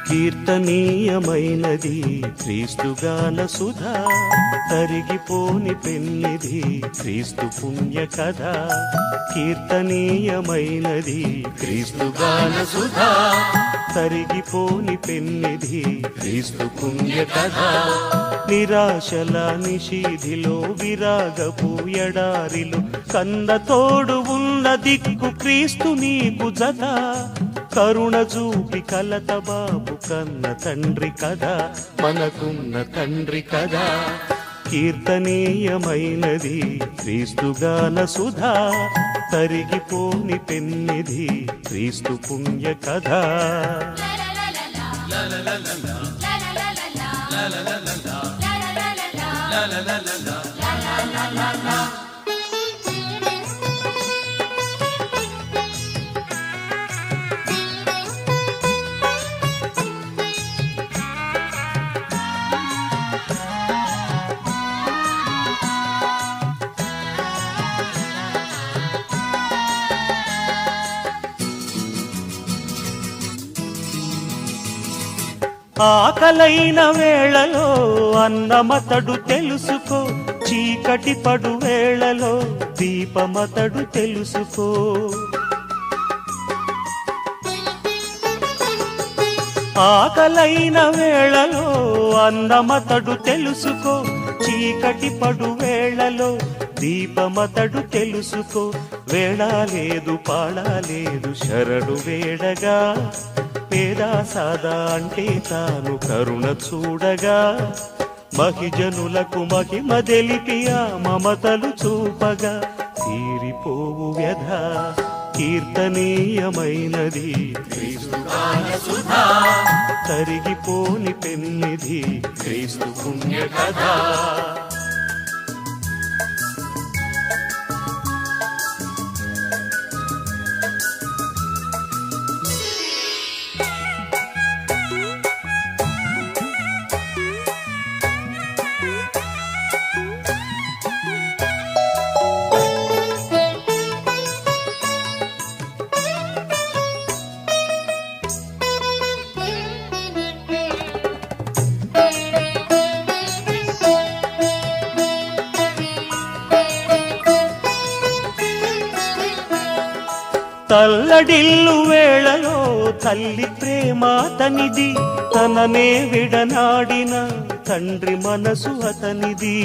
కీర్తనీయమైనది క్రీస్తుగాన సుధా, తరిగిపోని పెన్నిధి క్రీస్తు పుణ్య కథ. కీర్తనీయమైనది క్రీస్తుగాన సుధా, తరిగిపోని పెన్నిధి క్రీస్తు పుణ్య కథ. నిరాశల నిషీధిలో విరాగపు ఎడారిలో కన్న తోడు ఉన్న దిక్కు క్రీస్తు నీకు జత. కరుణ చూపి కలత బాబు కన్న తండ్రి కదా, మనకున్న తండ్రి కదా. కీర్తనీయమైనది క్రీస్తుగాన సుధా, తరిగిపోని పెన్నిధి క్రీస్తు పుణ్య కథ. ఆకలైన వేళలో అన్నమతడు తెలుసుకో, చీకటి పడు వేళలో దీపమతడు తెలుసుకో. ఆకలైన వేళలో అన్నమతడు తెలుసుకో, చీకటి పడు వేళలో దీపమతడు తెలుసుకో. వేళలేదు పాడలేదు శరణు వేడగా, పేదా సాదా అంటే తాను కరుణ చూడగా. మహిజనులకు మహిమ తెలిపి ఆ మమతలు చూపగా, తీరిపోవు వ్యధ కీర్తనీయమైనది క్రీస్తుగాన సుధా, తరిగిపోని పెన్నిధి క్రీస్తు పుణ్య కథ. తల్లడిల్లు వేళలో తల్లి ప్రేమ తనిది, తననే విడనాడిన తండ్రి మనసు అతనిది.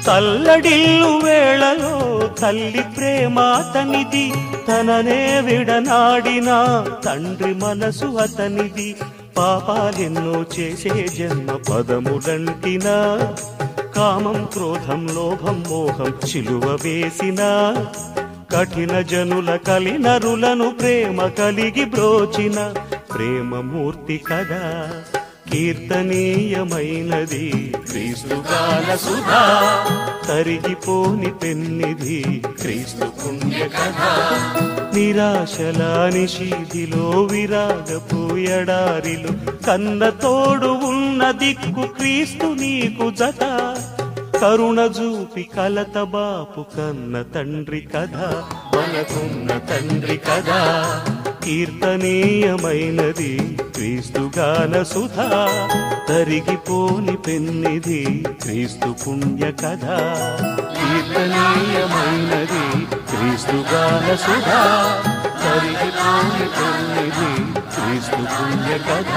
తల్లడిల్లు వేళలో తల్లి ప్రేమ తనిది, తననే విడనాడిన తండ్రి మనసు అతనిది. పాపాలెన్నో చేసే జన్మ పదములంటినా, కామం క్రోధం లోభం మోహం చిలువ వేసిన, కఠిన జనుల కలినరులను ప్రేమ కలిగి బ్రోచిన ప్రేమమూర్తి కదా. కీర్తనీయమైనది క్రీస్తుగాన సుధా, తరిగిపోని పెన్నిధి క్రీస్తు పుణ్య కథ. నిరాశల నిషీధిలో విరాగపు ఎడారిలో కన్న తోడు ఉన్న దిక్కు క్రీస్తు నీకు జత. కరుణ చూపి కలత బాపు కన్న తండ్రి కథ, మనకున్న తండ్రి కదా. కీర్తనీయమైనది క్రీస్తుగాన సుధా, తరిగిపోని పెన్నిధి క్రీస్తు పుణ్య కథ. కీర్తనీయమైనది క్రీస్తుగాన సుధా, తరిగిపోని పెన్నిధి క్రీస్తు పుణ్య కథ.